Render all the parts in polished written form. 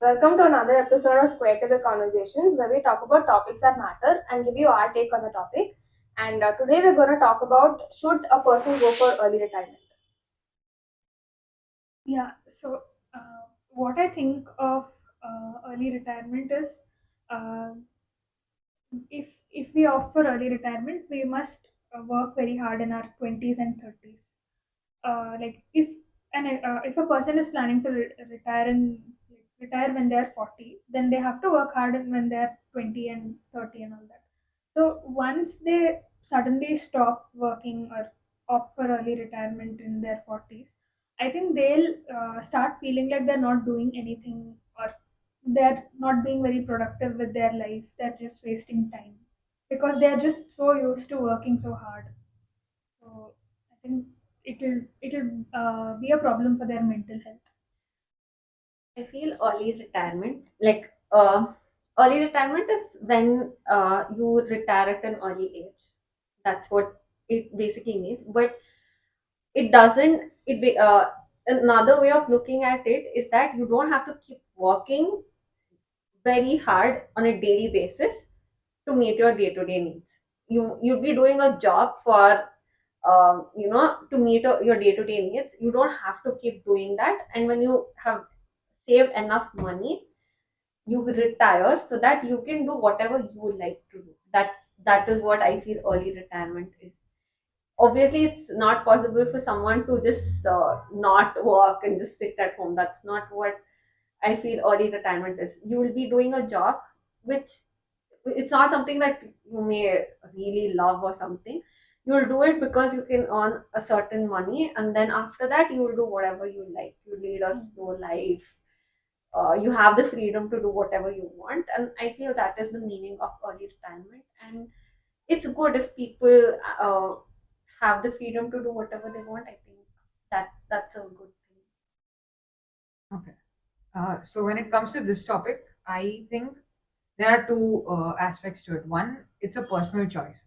Welcome to another episode of Square Table Conversations, where we talk about topics that matter and give you our take on the topic. And today we're going to talk about should a person go for early retirement? Yeah, so what I think of early retirement is uh, if we opt for early retirement, we must work very hard in our 20s and 30s. Like if a person is planning to retire when they're 40, then they have to work hard when they're 20 and 30 and all that. So once they suddenly stop working or opt for early retirement in their 40s, I think they'll start feeling like they're not doing anything, or they're not being very productive with their life. They're just wasting time because they're just so used to working so hard. So I think it'll be a problem for their mental health. I feel early retirement is when you retire at an early age. That's what it basically means. But it doesn't. Another way of looking at it is that you don't have to keep working very hard on a daily basis to meet your day-to-day needs. You'll be doing a job for to meet your day-to-day needs. You don't have to keep doing that, and when you have saved enough money, you retire so that you can do whatever you like to do. That is what I feel early retirement is. Obviously it's not possible for someone to just not work and just sit at home. That's not what I feel early retirement is. You will be doing a job which, it's not something that you may really love or something. You'll do it because you can earn a certain money, and then after that you will do whatever you like. You lead a slow life. You have the freedom to do whatever you want, and I feel that is the meaning of early retirement. And it's good if people have the freedom to do whatever they want. I think that's a good thing. Okay. So when it comes to this topic, I think there are two aspects to it. One, it's a personal choice,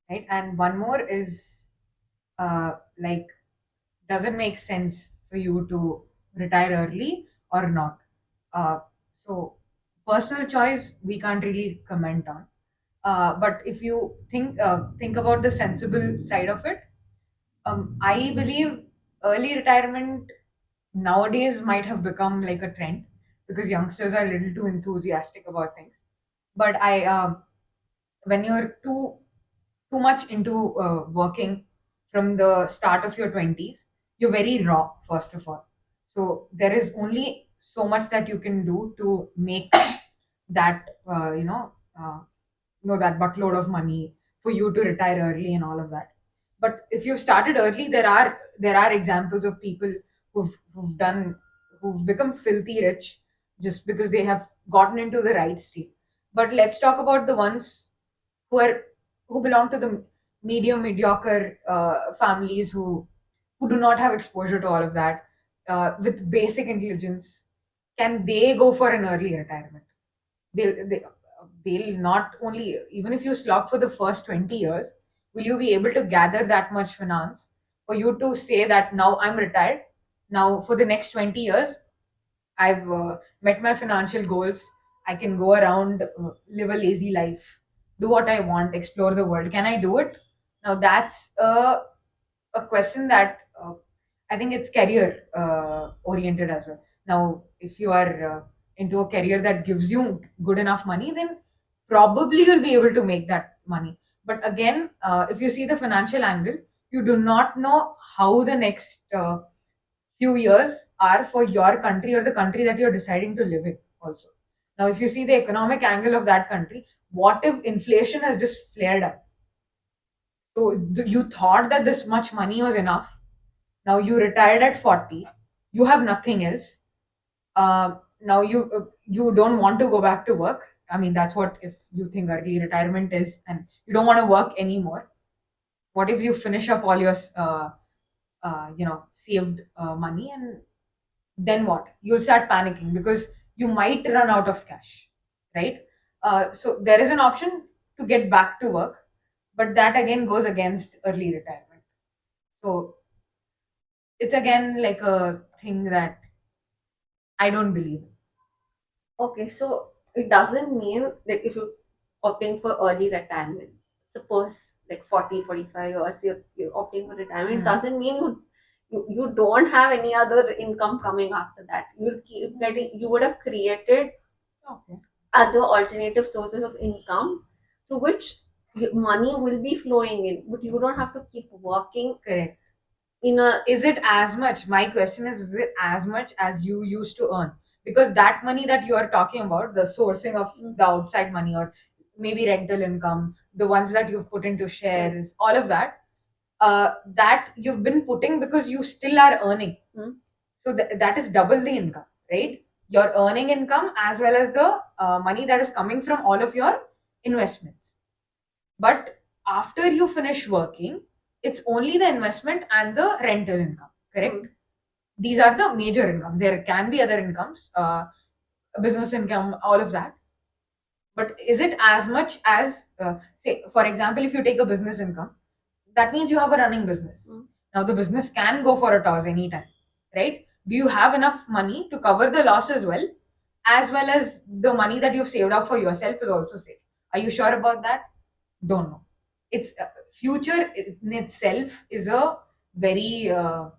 right? And one more is like, does it make sense for you to retire early or not? So personal choice we can't really comment on. But if you think about the sensible side of it, I believe early retirement nowadays might have become like a trend because youngsters are a little too enthusiastic about things. But when you're too much into working from the start of your 20s, you're very raw, first of all. So there is only so much that you can do to make that that buttload of money for you to retire early and all of that. But if you started early, there are examples of people who've become filthy rich just because they have gotten into the right street. But let's talk about the ones who are who belong to the medium mediocre families who do not have exposure to all of that, with basic intelligence. Can they go for an early retirement? They'll not only, even if you slog for the first 20 years, will you be able to gather that much finance for you to say that now I'm retired, now for the next 20 years I've met my financial goals. I can go around, live a lazy life, do what I want, explore the world. Can I do it? Now that's a question that I think it's career oriented as well. Now, if you are into a career that gives you good enough money, then probably you'll be able to make that money. But again, if you see the financial angle, you do not know how the next few years are for your country or the country that you're deciding to live in also. Now, if you see the economic angle of that country, what if inflation has just flared up? So you thought that this much money was enough. Now you retired at 40. You have nothing else. Now you don't want to go back to work. I mean, that's what if you think early retirement is, and you don't want to work anymore. What if you finish up all your saved money, and then what? You'll start panicking because you might run out of cash, right? So there is an option to get back to work, but that again goes against early retirement. So it's again like a thing that I don't believe in. Okay, so it doesn't mean like if you're opting for early retirement, suppose like 40, 45 years, you're opting for retirement, doesn't mean you don't have any other income coming after that. You'll keep getting, you would have created Okay. other alternative sources of income to which money will be flowing in, but you don't have to keep working Correct. in a. Is it as much? My question is it as much as you used to earn? Because that money that you are talking about, the sourcing of the outside money or maybe rental income, the ones that you've put into shares, all of that, that you've been putting because you still are earning. So that is double the income, right? You're earning income as well as the money that is coming from all of your investments. But after you finish working, it's only the investment and the rental income, correct? These are the major income. There can be other incomes, business income, all of that. But is it as much as, say, for example, if you take a business income, that means you have a running business. Now, the business can go for a toss anytime, right? Do you have enough money to cover the loss as well as the money that you've saved up for yourself is also safe? Are you sure about that? Don't know. It's future in itself is a very uh,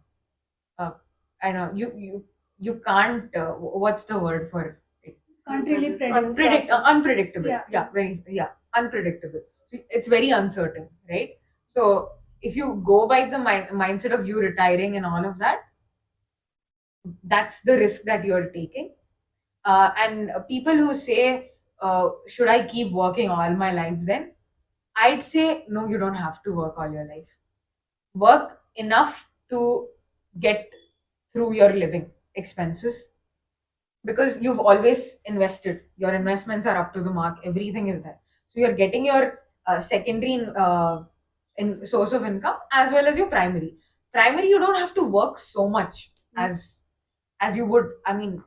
I know you can't. What's the word for it? Can't really predict. Unpredictable. Yeah. Unpredictable. So it's very uncertain, right? So if you go by the mindset of you retiring and all of that, that's the risk that you're taking. And people who say, should I keep working all my life then? I'd say, no, you don't have to work all your life. Work enough to get through your living expenses because you've always invested. Your investments are up to the mark, everything is there. So you're getting your secondary source of income as well as your primary. Primary, you don't have to work so much as you would. I mean,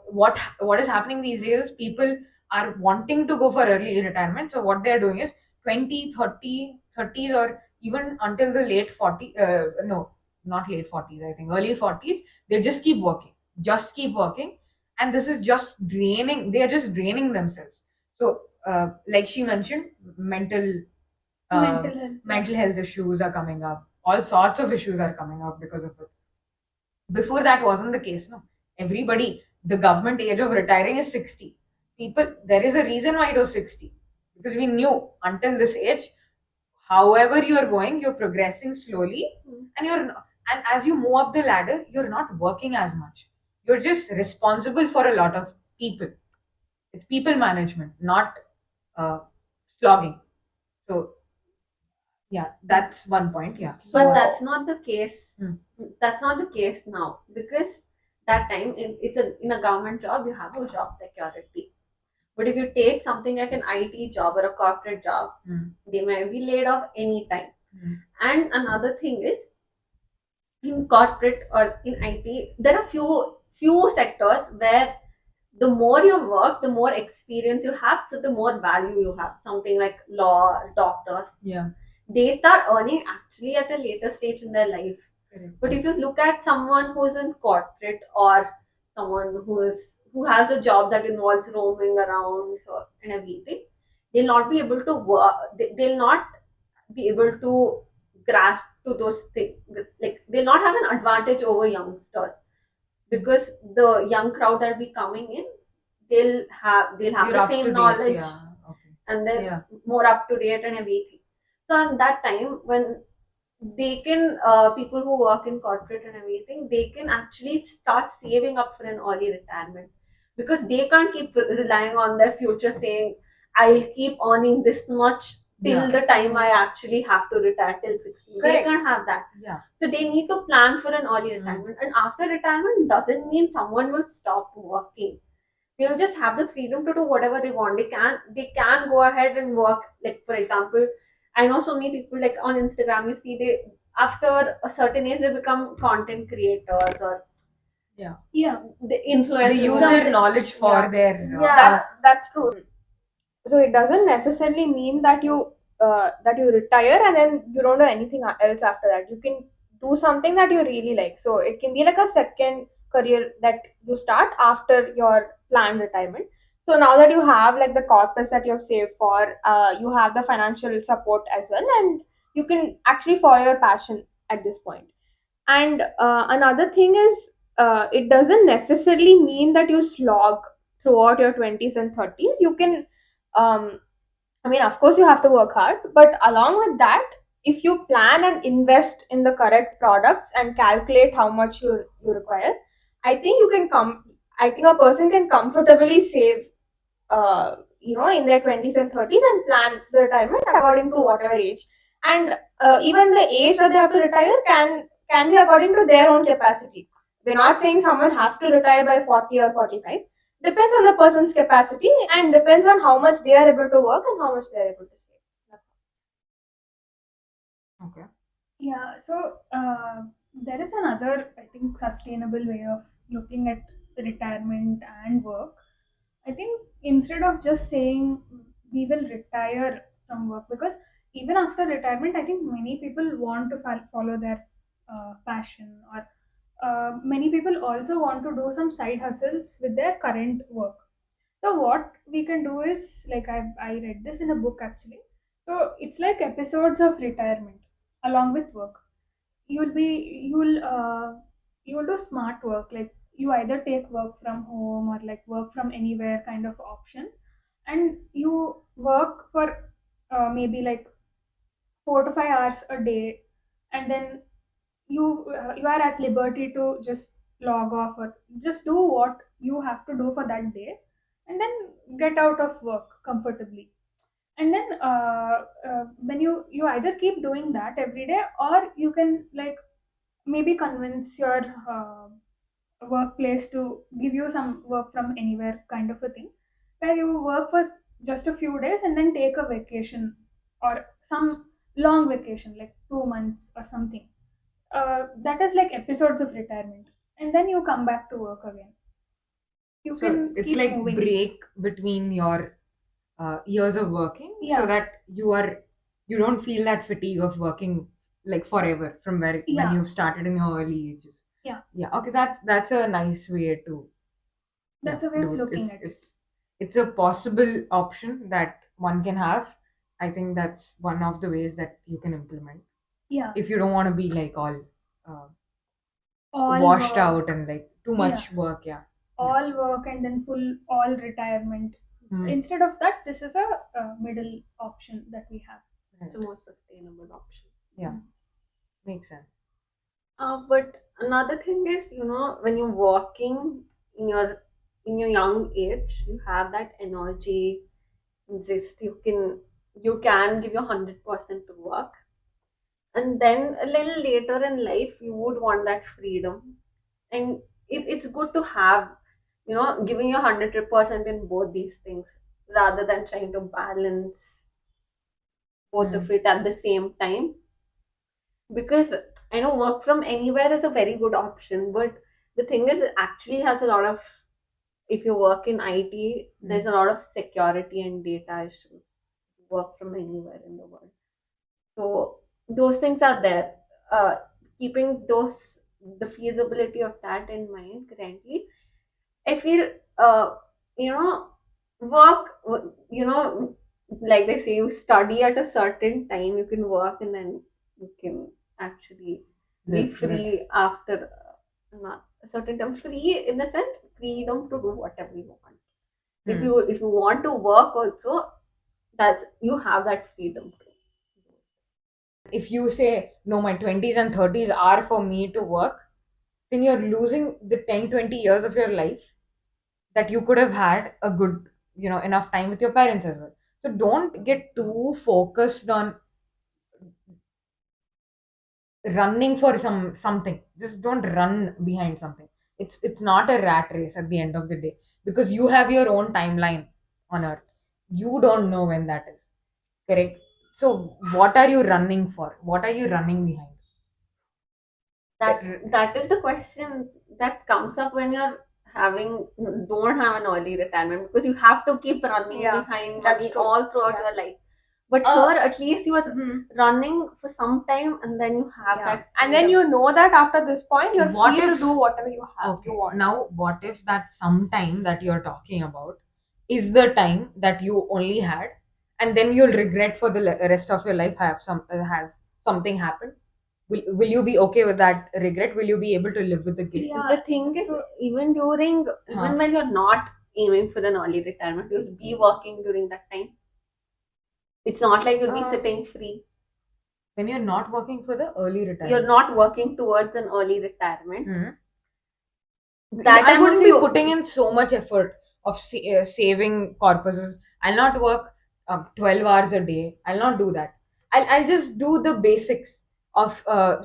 what is happening these days is people are wanting to go for early retirement. So what they're doing is 20, 30, 30s, or even until the late 40, no, not late 40s, I think early 40s, they just keep working. And this is just draining, they are just draining themselves. So like she mentioned, Mental health. mental health issues are coming up, all sorts of issues are coming up because of it. Before that wasn't the case, no. Everybody, the government age of retiring is 60. People, there is a reason why it was 60. Because we knew until this age, however you are going, you're progressing slowly, and and as you move up the ladder, you're not working as much. You're just responsible for a lot of people. It's people management, not uh, slogging. So yeah, that's one point. Yeah. But So that's not the case. Hmm. That's not the case now because that time in a government job you have a job security. But if you take something like an IT job or a corporate job, they may be laid off anytime. And another thing is in corporate or in IT, there are few sectors where the more you work, the more experience you have, so the more value you have. Something like law, doctors, yeah. they start earning actually at a later stage in their life. Correct. But if you look at someone who's in corporate or someone who has a job that involves roaming around and everything, they'll not be able to work. They'll not be able to grasp to those things. Like they'll not have an advantage over youngsters because the young crowd that'll be coming in, they'll have You're the up to same date. knowledge Yeah. Okay. and they're Yeah. more up to date and everything. So at that time when they can people who work in corporate and everything, they can actually start saving up for an early retirement because they can't keep relying on their future saying I'll keep earning this much till Yeah. the time I actually have to retire till 60. They Correct. can't have that. Yeah. So they need to plan for an early retirement. And after retirement doesn't mean someone will stop working. They'll just have the freedom to do whatever they want. They can go ahead and work. Like for example, I know so many people like on Instagram, you see they after a certain age they become content creators or Yeah. the influencers. They use something. their knowledge for Yeah. their Yeah. That's true. So it doesn't necessarily mean that you retire and then you don't do anything else after that. You can do something that you really like. So it can be like a second career that you start after your planned retirement. So now that you have like the corpus that you've saved for, you have the financial support as well, and you can actually follow your passion at this point. And another thing is, it doesn't necessarily mean that you slog throughout your 20s and 30s. You can, I mean, of course, you have to work hard, but along with that, if you plan and invest in the correct products and calculate how much you require, I think you can come. I think a person can comfortably save, in their 20s and 30s and plan the retirement according to whatever age. And even the age that they have to retire can be according to their own capacity. We're not saying someone has to retire by 40 or 45. Depends on the person's capacity and depends on how much they are able to work and how much they are able to save. Okay. Yeah, so there is another, I think, sustainable way of looking at retirement and work. I think instead of just saying we will retire from work, because even after retirement, I think many people want to follow their passion, or many people also want to do some side hustles with their current work. So what we can do is, like, I read this in a book actually. So it's like episodes of retirement along with work. You'll be you'll do smart work, like you either take work from home or like work from anywhere kind of options, and you work for maybe like 4 to 5 hours a day, and then you are at liberty to just log off or just do what you have to do for that day, and then get out of work comfortably. And then when you either keep doing that every day, or you can like maybe convince your workplace to give you some work from anywhere kind of a thing, where you work for just a few days and then take a vacation, or some long vacation like 2 months or something. That is like episodes of retirement, and then you come back to work again. You So can it's keep like moving. break between your years of working, so Yeah, that you don't feel that fatigue of working like forever from where when yeah, you started in your early ages. yeah. Yeah, okay, that's a nice way to, yeah, That's a way of do it. If looking at if it. it's a possible option that one can have, I think that's one of the ways that you can implement. Yeah, If you don't want to be like all uh, all washed work. out and like too Yeah, much work, yeah. Yeah. all work and then full all retirement. Hmm. Instead of that, this is a, middle option that we have. It's the Right. most sustainable option. Yeah, makes sense. But another thing is, when you're working in your young age, you have that energy, exist. You can give your 100% to work, and then a little later in life, you would want that freedom, and it's good to have, giving your 100% in both these things, rather than trying to balance both Hmm. of it at the same time. Because I know work from anywhere is a very good option, but the thing is, it actually has a lot of, if you work in IT, there's a lot of security and data issues. Work from anywhere in the world. So those things are there. Uh, Keeping the feasibility of that in mind currently, I feel, you know, like they say, you study at a certain time, you can work, and then you can actually be Live for it. free after not a certain time. Free in the sense, freedom to do whatever you want. If Hmm. you want to work also, that's you have that freedom to. If you say no, my 20s and 30s are for me to work, then you're losing the 10, 20 years of your life that you could have had a good, enough time with your parents as well. So don't get too focused on running for something. Just don't run behind something. It's not a rat race at the end of the day, because you have your own timeline on earth. You don't know when that is. Correct? So what are you running for? What are you running behind? That is the question that comes up when you're having don't have an early retirement, because you have to keep running Yeah, behind that's money true. all throughout Yeah. your life. But here, at least you are Mhm. running for some time, and then you have Yeah. that. And then freedom. you know that after this point, you're What free to if- do whatever you have Okay. you want. Now, what if that sometime that you're talking about is the time that you only had, and then you'll regret for the rest of your life has something happened? Will you be okay with that regret? Will you be able to live with the guilt? Yeah. The thing is, So even when you're not aiming for an early retirement, you'll be working during that time. It's not like you'll be sitting free. When you're not working for the early retirement, You're not working towards an early retirement. Mhm. That I time wouldn't also be you- putting in so much effort of saving corpuses. I'll not work 12 hours a day. I'll not do that. I'll just do the basics of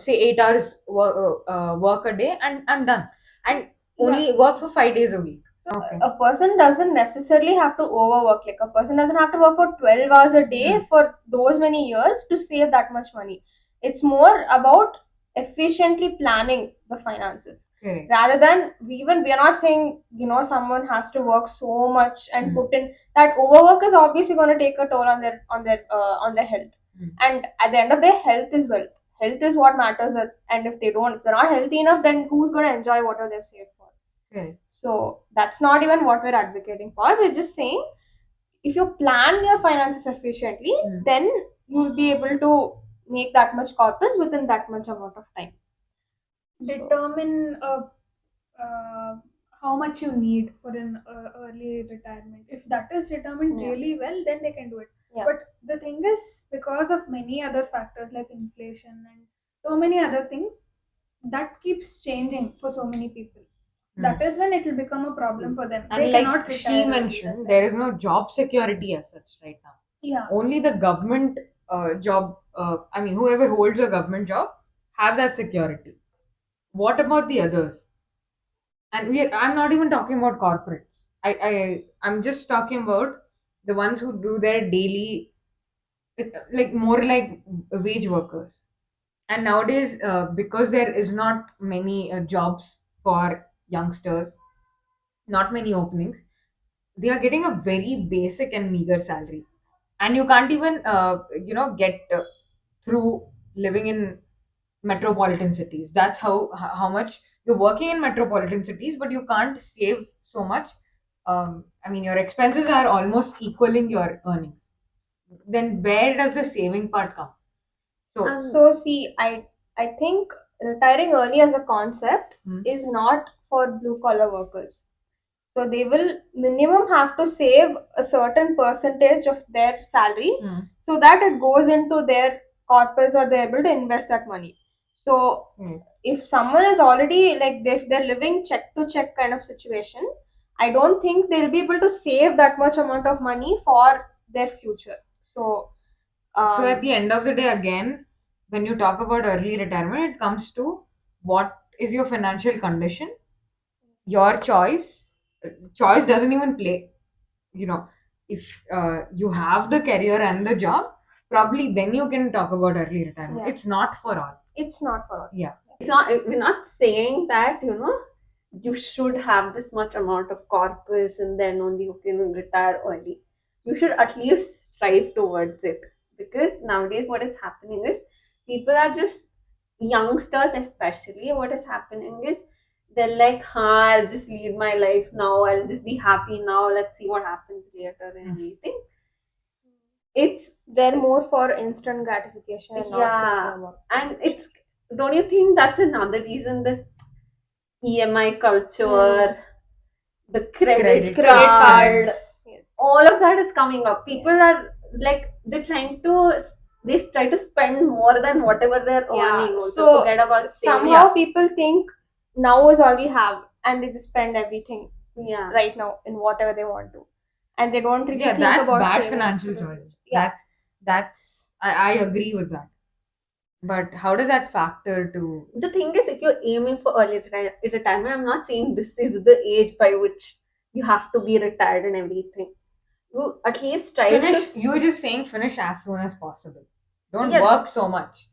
say 8 hours work a day, and I'm done. And only work for 5 days a week. So Okay. a person doesn't necessarily have to overwork. Like a person doesn't have to work for 12 hours a day for those many years to save that much money. It's more about efficiently planning the finances. Correct. Rather than we are not saying someone has to work so much and put in that overwork is obviously going to take a toll on their health. And at the end of the day, health is wealth. Health is what matters. And if they're not healthy enough, then who's going to enjoy whatever they've saved for? Correct. So that's not even what we're advocating for. We're just saying if you plan your finances efficiently, then you'll be able to make that much corpus within that much amount of time. determine how much you need for an early retirement. If that is determined Yeah. really well, then they can do it. Yeah. But the thing is, because of many other factors like inflation and so many other things, that keeps changing for so many people. That is when it will become a problem for them. And They like cannot she retire early mentioned, that there time. is no job security as such right now. Yeah. Only the government job, whoever holds a government job have that security. What about the others? And I'm not even talking about corporates. I'm just talking about the ones who do their daily, like more like wage workers. And nowadays, because there is not many jobs for youngsters, not many openings, they are getting a very basic and meager salary, and you can't even get through living in metropolitan cities. That's how much you're working in metropolitan cities, but you can't save so much. Your expenses are almost equaling your earnings. Then where does the saving part come? So see, I think retiring early as a concept is not for blue collar workers. So they will minimum have to save a certain percentage of their salary so that it goes into their corpus or they're able to invest that money. So if someone is already like if they're living check to check kind of situation, I don't think they'll be able to save that much amount of money for their future. So So at the end of the day, again, when you talk about early retirement, it comes to what is your financial condition, your choice. Choice doesn't even play. If you have the career and the job, probably then you can talk about early retirement. Yeah. It's not for all. it's not for all. Yeah. It's not. We're not saying that you should have this much amount of corpus and then only you can retire early. You should at least strive towards it, because nowadays what is happening is people are just youngsters, especially. What is happening is they're like, I'll just lead my life now. I'll just be happy now. Let's see what happens later and everything. It's They're more for instant gratification and not yeah, thinking about. and it's. Don't you think that's another reason this EMI culture, the credit Credit card, Yes. all of that is coming up. People are like they try to spend more than whatever they're earning. Also, So forget about saving. somehow people think now is all we have and they just spend everything Yeah, right now in whatever they want to. And they don't really Yeah, think that's about bad saving. financial choices. Yeah. I agree with that. But how does that factor to the thing is, if you're aiming for early retirement, I'm not saying this is the age by which you have to be retired and everything. You at least try finish? to. You were just saying finish as soon as possible. Don't Yeah. work so much.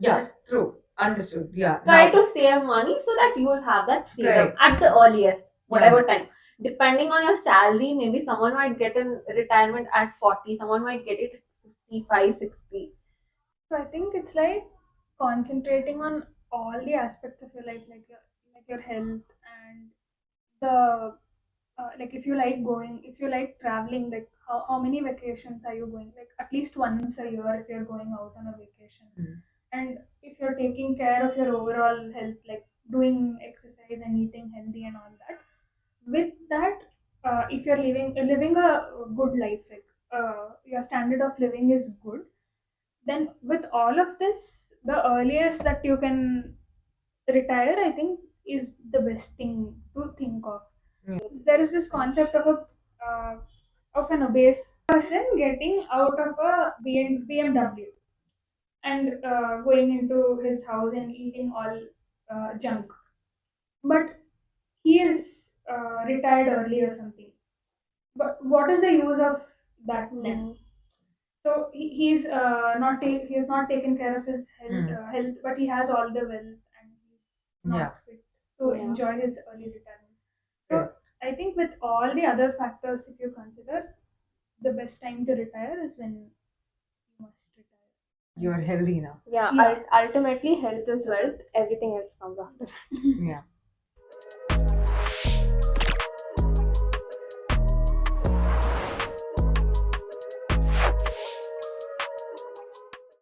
Yeah, true. Understood. Yeah. Try Now- to save money so that you will have that freedom Correct. at the earliest, whatever time. Depending on your salary, maybe someone might get in retirement at 40, someone might get it at 55, 60? So I think it's like concentrating on all the aspects of your life, like your health and the like if you like traveling, like how many vacations are you going? Like at least once a year if you're going out on a vacation. Mm. And if you're taking care of your overall health, like doing exercise and eating healthy and all that, with that, if you're living a good life, like your standard of living is good, then with all of this, the earliest that you can retire, I think, is the best thing to think of. Yeah. There is this concept of an obese person getting out of a BMW and going into his house and eating all junk, but he is retired early or something. But what is the use of that then? So he's not taken care of his health, but he has all the wealth and he's Yeah. not fit to Yeah. enjoy his early retirement. So Correct. I think with all the other factors, if you consider, the best time to retire is when you must retire. You're healthy now. Yeah, Yeah. ultimately, health is wealth. Everything else comes after that. Yeah.